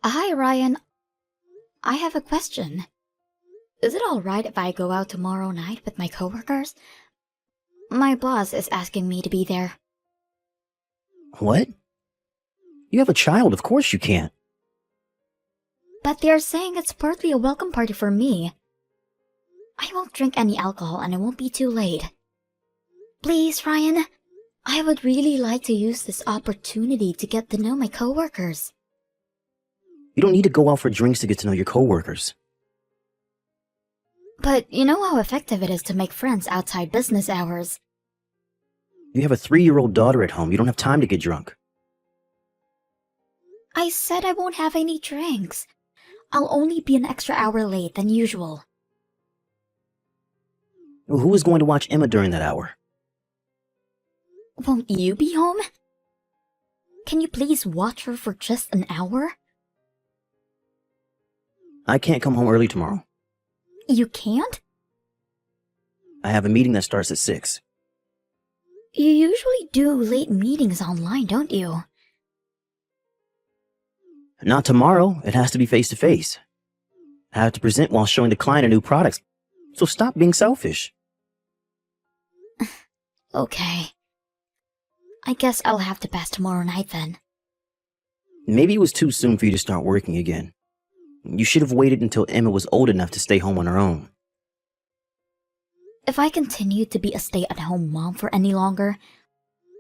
Hi, Ryan. I have a question. Is it alright if I go out tomorrow night with my coworkers? My boss is asking me to be there. What? You have a child, of course you can't. But they're saying it's partly a welcome party for me. I won't drink any alcohol and it won't be too late. Please, Ryan. I would really like to use this opportunity to get to know my coworkers. You don't need to go out for drinks to get to know your coworkers. But you know how effective it is to make friends outside business hours. You have a 3-year-old daughter at home. You don't have time to get drunk. I said I won't have any drinks. I'll only be an extra hour late than usual. Well, who is going to watch Emma during that hour? Won't you be home? Can you please watch her for just an hour? I can't come home early tomorrow. You can't? I have a meeting that starts at 6. You usually do late meetings online, don't you? Not tomorrow. It has to be face-to-face. I have to present while showing the client a new product. So stop being selfish. Okay. I guess I'll have to pass tomorrow night then. Maybe it was too soon for you to start working again. You should have waited until Emma was old enough to stay home on her own. If I continued to be a stay-at-home mom for any longer,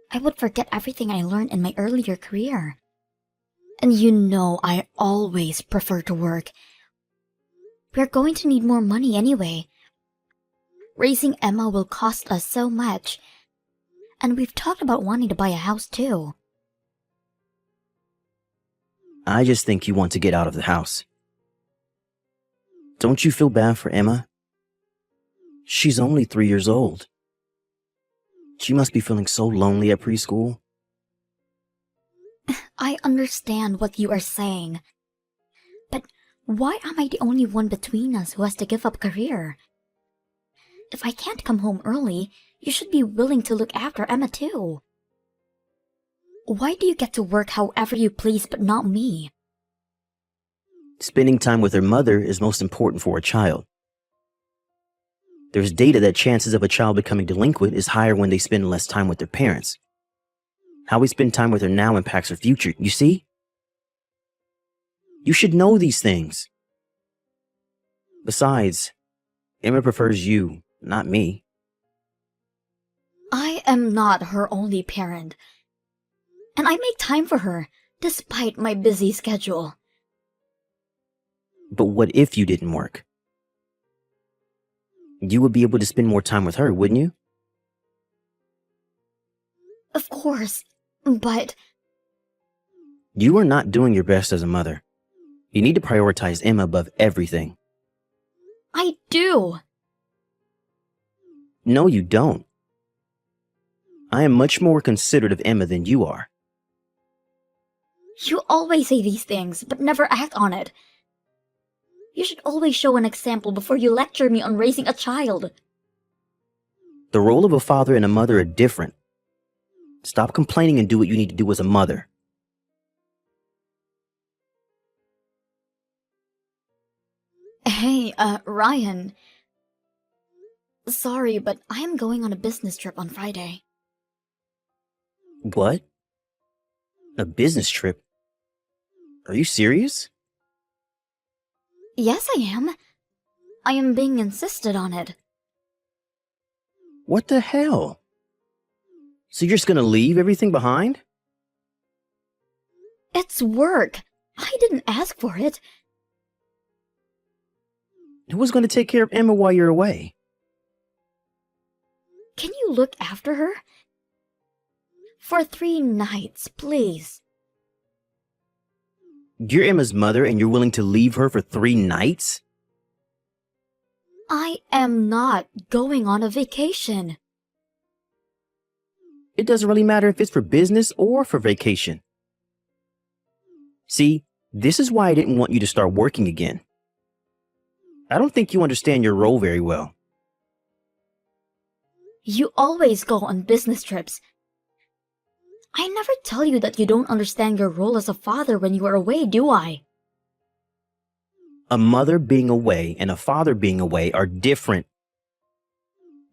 I would forget everything I learned in my earlier career. And you know I always prefer to work. We're going to need more money anyway. Raising Emma will cost us so much. And we've talked about wanting to buy a house too. I just think you want to get out of the house. Don't you feel bad for Emma? She's only 3 years old. She must be feeling so lonely at preschool. I understand what you are saying. But why am I the only one between us who has to give up career? If I can't come home early, you should be willing to look after Emma too. Why do you get to work however you please but not me? Spending time with her mother is most important for a child. There's data that chances of a child becoming delinquent is higher when they spend less time with their parents. How we spend time with her now impacts her future, you see? You should know these things. Besides, Emma prefers you, not me. I am not her only parent. And I make time for her, despite my busy schedule. But what if you didn't work? You would be able to spend more time with her, wouldn't you? Of course, but... You are not doing your best as a mother. You need to prioritize Emma above everything. I do! No, you don't. I am much more considerate of Emma than you are. You always say these things, but never act on it. You should always show an example before you lecture me on raising a child. The role of a father and a mother are different. Stop complaining and do what you need to do as a mother. Hey, Ryan. Sorry, but I am going on a business trip on Friday. What? A business trip? Are you serious? Yes, I am. I am being insisted on it. What the hell? So you're just gonna leave everything behind? It's work. I didn't ask for it. Who's gonna take care of Emma while you're away? Can you look after her? For 3 nights, please. You're Emma's mother and you're willing to leave her for 3 nights? I am not going on a vacation. It doesn't really matter if it's for business or for vacation. See, this is why I didn't want you to start working again. I don't think you understand your role very well. You always go on business trips. I never tell you that you don't understand your role as a father when you are away, do I? A mother being away and a father being away are different.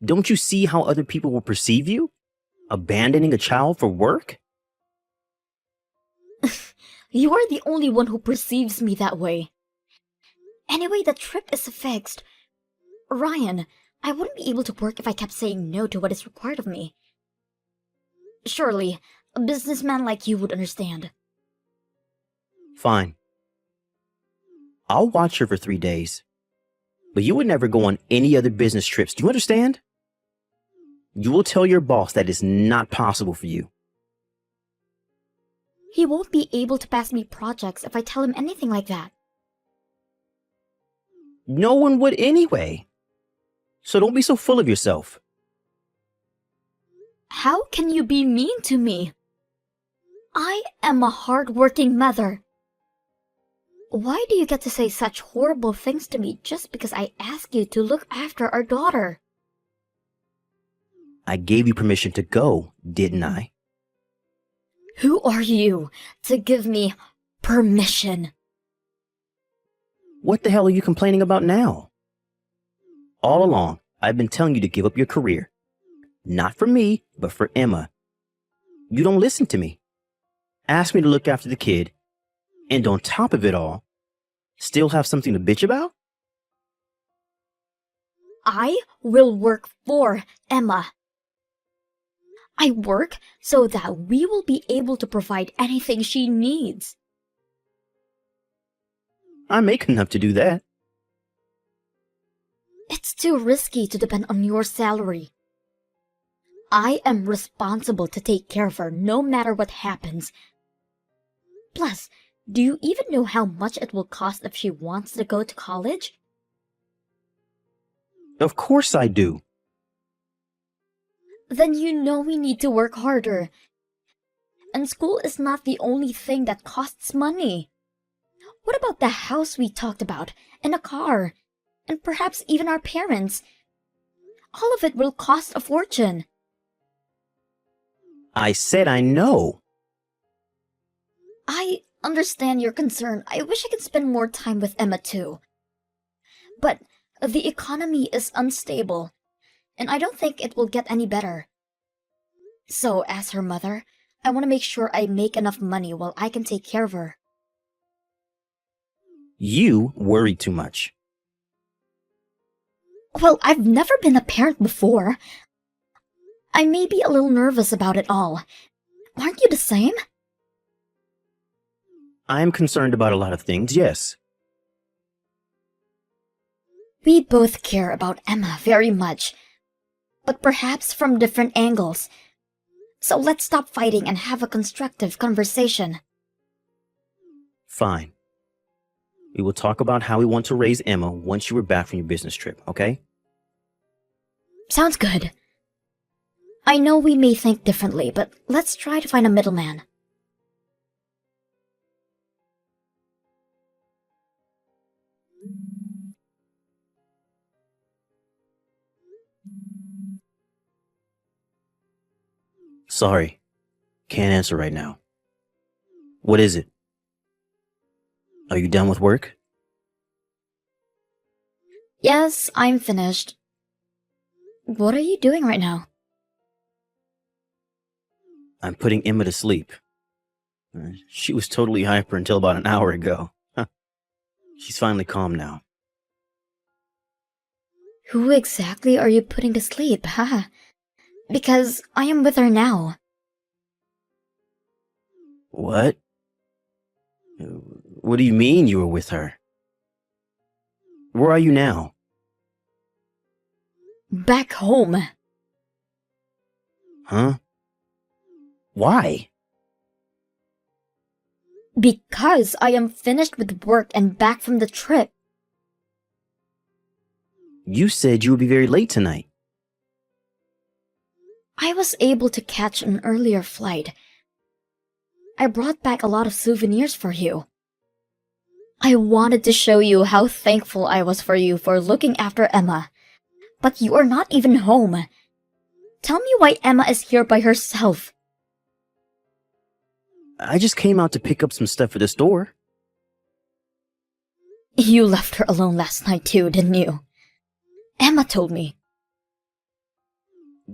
Don't you see how other people will perceive you? Abandoning a child for work? You are the only one who perceives me that way. Anyway, the trip is fixed. Ryan, I wouldn't be able to work if I kept saying no to what is required of me. Surely, a businessman like you would understand. Fine. I'll watch her for 3 days. But you would never go on any other business trips. Do you understand? You will tell your boss that it's not possible for you. He won't be able to pass me projects if I tell him anything like that. No one would anyway. So don't be so full of yourself. How can you be mean to me? I am a hard-working mother. Why do you get to say such horrible things to me just because I ask you to look after our daughter? I gave you permission to go, didn't I? Who are you to give me permission? What the hell are you complaining about now? All along, I've been telling you to give up your career. Not for me, but for Emma. You don't listen to me. Ask me to look after the kid, and on top of it all, still have something to bitch about? I will work for Emma. I work so that we will be able to provide anything she needs. I make enough to do that. It's too risky to depend on your salary. I am responsible to take care of her no matter what happens. Plus, do you even know how much it will cost if she wants to go to college? Of course I do. Then you know we need to work harder. And school is not the only thing that costs money. What about the house we talked about, and a car, and perhaps even our parents? All of it will cost a fortune. I said I know. I understand your concern. I wish I could spend more time with Emma too. But the economy is unstable, and I don't think it will get any better. So, as her mother, I want to make sure I make enough money while I can take care of her. You worry too much. Well, I've never been a parent before. I may be a little nervous about it all. Aren't you the same? I am concerned about a lot of things, yes. We both care about Emma very much, but perhaps from different angles. So let's stop fighting and have a constructive conversation. Fine. We will talk about how we want to raise Emma once you are back from your business trip, okay? Sounds good. I know we may think differently, but let's try to find a middleman. Sorry. Can't answer right now. What is it? Are you done with work? Yes, I'm finished. What are you doing right now? I'm putting Emma to sleep. She was totally hyper until about an hour ago. She's finally calm now. Who exactly are you putting to sleep, huh? Because I am with her now. What? What do you mean you were with her? Where are you now? Back home. Huh? Why? Because I am finished with work and back from the trip. You said you would be very late tonight. I was able to catch an earlier flight. I brought back a lot of souvenirs for you. I wanted to show you how thankful I was for you for looking after Emma. But you are not even home. Tell me why Emma is here by herself. I just came out to pick up some stuff for the store. You left her alone last night too, didn't you? Emma told me.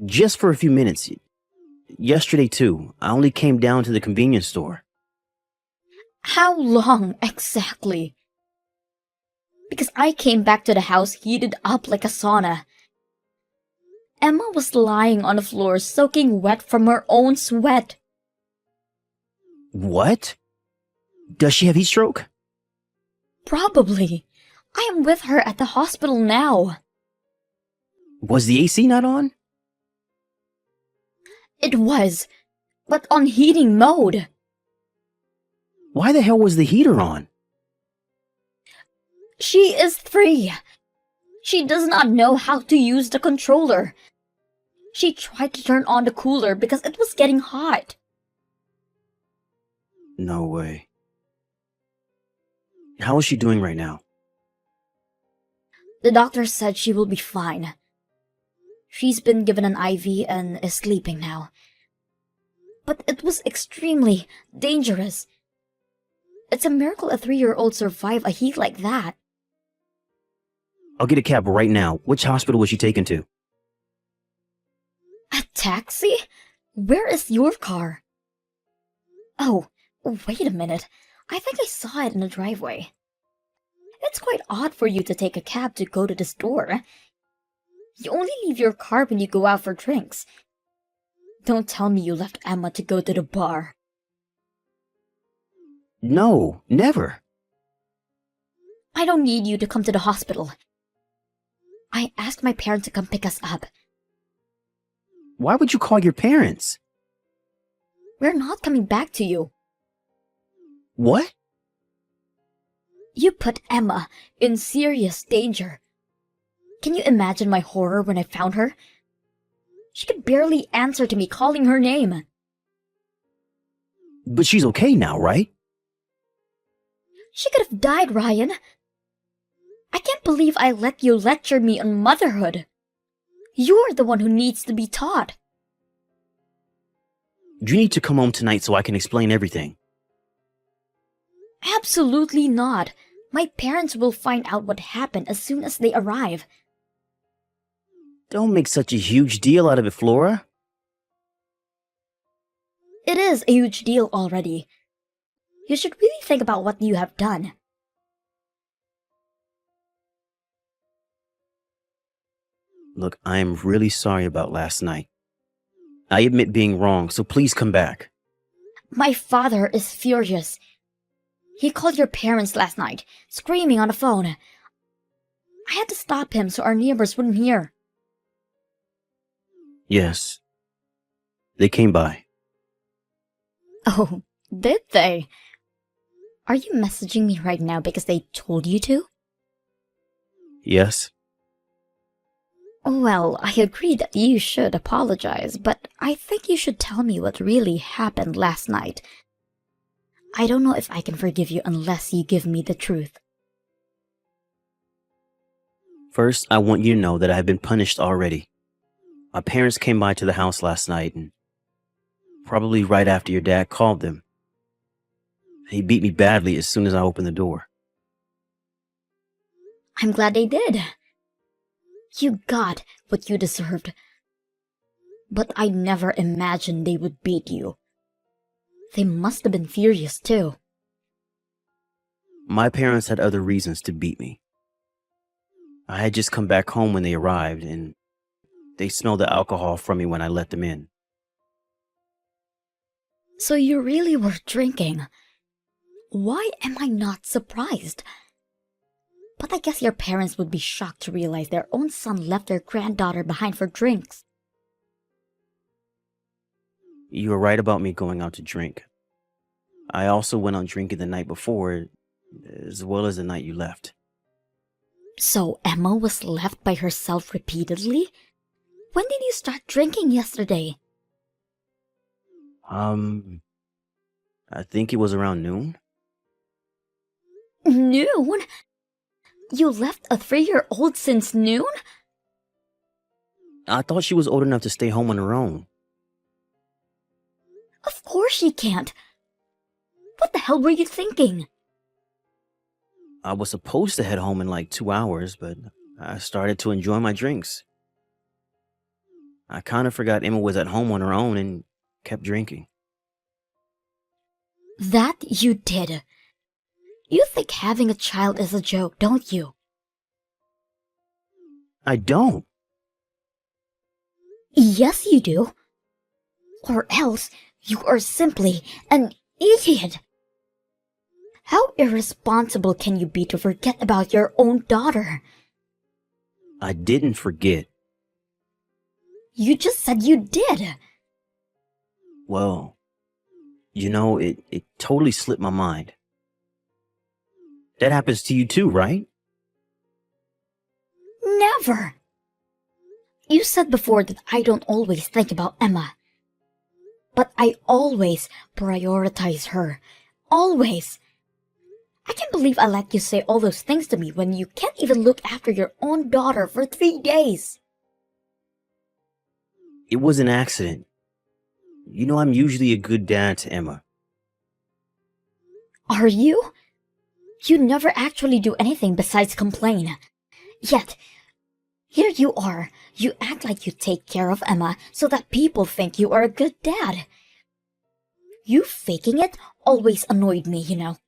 Just for a few minutes. Yesterday, too. I only came down to the convenience store. How long exactly? Because I came back to the house heated up like a sauna. Emma was lying on the floor soaking wet from her own sweat. What? Does she have heat stroke? Probably. I am with her at the hospital now. Was the AC not on? It was, but on heating mode. Why the hell was the heater on? She is 3. She does not know how to use the controller. She tried to turn on the cooler because it was getting hot. No way. How is she doing right now? The doctor said she will be fine. She's been given an IV and is sleeping now. But it was extremely dangerous. It's a miracle a 3-year-old survived a heat like that. I'll get a cab right now. Which hospital was she taken to? A taxi? Where is your car? Oh, wait a minute. I think I saw it in the driveway. It's quite odd for you to take a cab to go to the store. You only leave your car when you go out for drinks. Don't tell me you left Emma to go to the bar. No, never. I don't need you to come to the hospital. I asked my parents to come pick us up. Why would you call your parents? We're not coming back to you. What? You put Emma in serious danger. Can you imagine my horror when I found her? She could barely answer to me calling her name. But she's okay now, right? She could have died, Ryan. I can't believe I let you lecture me on motherhood. You're the one who needs to be taught. You need to come home tonight so I can explain everything. Absolutely not. My parents will find out what happened as soon as they arrive. Don't make such a huge deal out of it, Flora. It is a huge deal already. You should really think about what you have done. Look, I am really sorry about last night. I admit being wrong, so please come back. My father is furious. He called your parents last night, screaming on the phone. I had to stop him so our neighbors wouldn't hear. Yes. They came by. Oh, did they? Are you messaging me right now because they told you to? Yes. Well, I agree that you should apologize, but I think you should tell me what really happened last night. I don't know if I can forgive you unless you give me the truth. First, I want you to know that I have been punished already. My parents came by to the house last night, and probably right after your dad called them. He beat me badly as soon as I opened the door. I'm glad they did. You got what you deserved. But I never imagined they would beat you. They must have been furious too. My parents had other reasons to beat me. I had just come back home when they arrived, and they smelled the alcohol from me when I let them in. So you really were drinking. Why am I not surprised? But I guess your parents would be shocked to realize their own son left their granddaughter behind for drinks. You were right about me going out to drink. I also went out drinking the night before, as well as the night you left. So Emma was left by herself repeatedly? When did you start drinking yesterday? I think it was around noon. Noon? You left a 3-year-old since noon? I thought she was old enough to stay home on her own. Of course she can't. What the hell were you thinking? I was supposed to head home in like 2 hours, but I started to enjoy my drinks. I kind of forgot Emma was at home on her own and kept drinking. That you did. You think having a child is a joke, don't you? I don't. Yes, you do. Or else you are simply an idiot. How irresponsible can you be to forget about your own daughter? I didn't forget. You just said you did. Well, it totally slipped my mind. That happens to you too, right? Never. You said before that I don't always think about Emma. But I always prioritize her. Always. I can't believe I let you say all those things to me when you can't even look after your own daughter for 3 days. It was an accident. I'm usually a good dad to Emma. Are you? You never actually do anything besides complain. Yet, here you are. You act like you take care of Emma so that people think you are a good dad. You faking it always annoyed me, you know.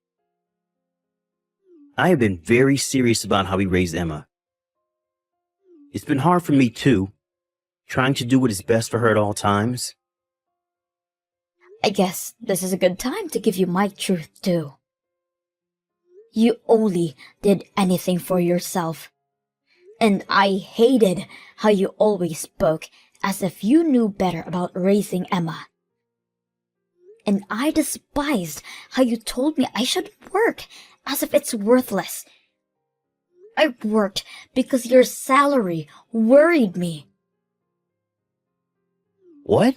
I have been very serious about how we raised Emma. It's been hard for me too, trying to do what is best for her at all times. I guess this is a good time to give you my truth too. You only did anything for yourself. And I hated how you always spoke as if you knew better about raising Emma. And I despised how you told me I should work as if it's worthless. I worked because your salary worried me. What?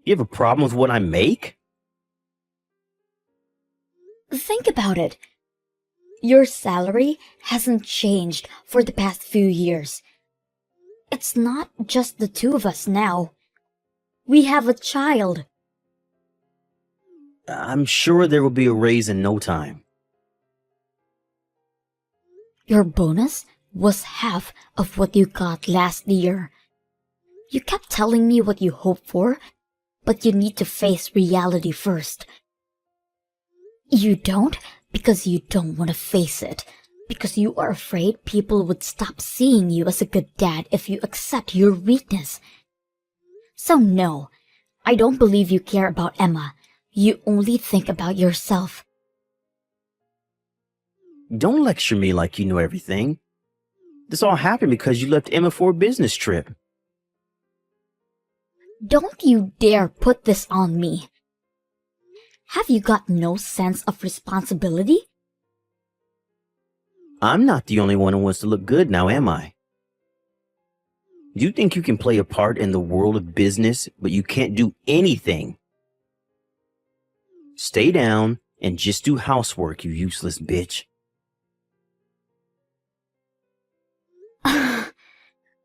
You have a problem with what I make? Think about it. Your salary hasn't changed for the past few years. It's not just the two of us now. We have a child. I'm sure there will be a raise in no time. Your bonus was half of what you got last year. You kept telling me what you hoped for, but you need to face reality first. You don't because you don't want to face it, because you are afraid people would stop seeing you as a good dad if you accept your weakness. So no, I don't believe you care about Emma. You only think about yourself. Don't lecture me like you know everything. This all happened because you left Emma for a business trip. Don't you dare put this on me. Have you got no sense of responsibility? I'm not the only one who wants to look good now, am I? You think you can play a part in the world of business, but you can't do anything. Stay down and just do housework, you useless bitch.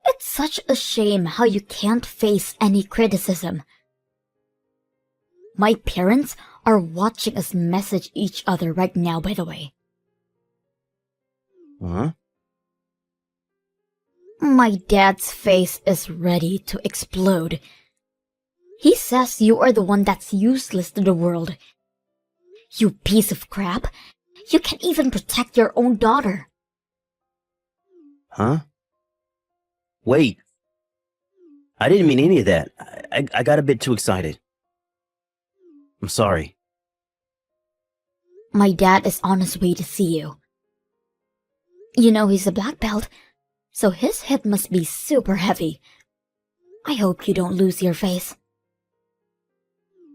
It's such a shame how you can't face any criticism. My parents are watching us message each other right now, by the way. Huh? My dad's face is ready to explode. He says you are the one that's useless to the world. You piece of crap. You can't even protect your own daughter. Huh? Wait. I didn't mean any of that. I got a bit too excited. I'm sorry. My dad is on his way to see you. You know he's a black belt, so his hit must be super heavy. I hope you don't lose your face.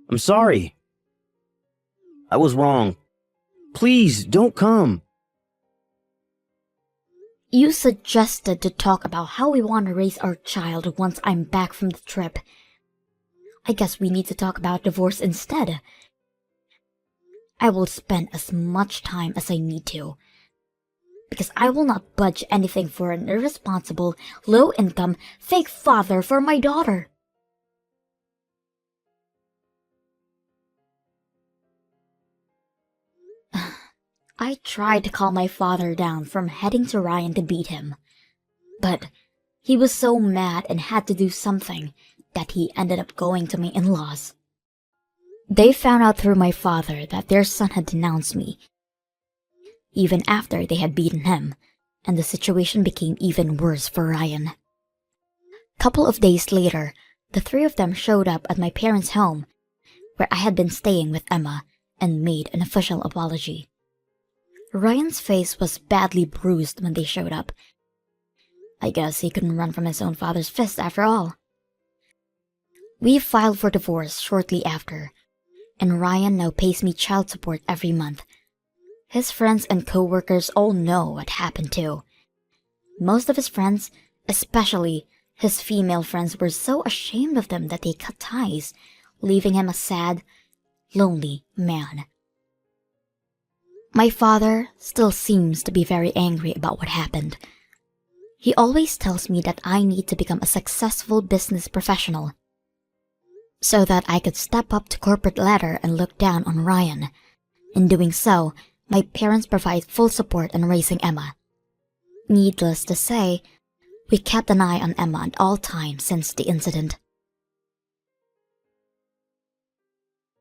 I'm sorry. I was wrong. Please, don't come. You suggested to talk about how we want to raise our child once I'm back from the trip. I guess we need to talk about divorce instead. I will spend as much time as I need to, because I will not budge anything for an irresponsible, low-income, fake father for my daughter. I tried to calm my father down from heading to Ryan to beat him, but he was so mad and had to do something that he ended up going to my in-laws. They found out through my father that their son had denounced me, even after they had beaten him, and the situation became even worse for Ryan. Couple of days later, the three of them showed up at my parents' home, where I had been staying with Emma, and made an official apology. Ryan's face was badly bruised when they showed up. I guess he couldn't run from his own father's fist after all. We filed for divorce shortly after, and Ryan now pays me child support every month. His friends and co-workers all know what happened too. Most of his friends, especially his female friends, were so ashamed of them that they cut ties, leaving him a sad, lonely man. My father still seems to be very angry about what happened. He always tells me that I need to become a successful business professional, so that I could step up to corporate ladder and look down on Ryan. In doing so, my parents provide full support in raising Emma. Needless to say, we kept an eye on Emma at all times since the incident.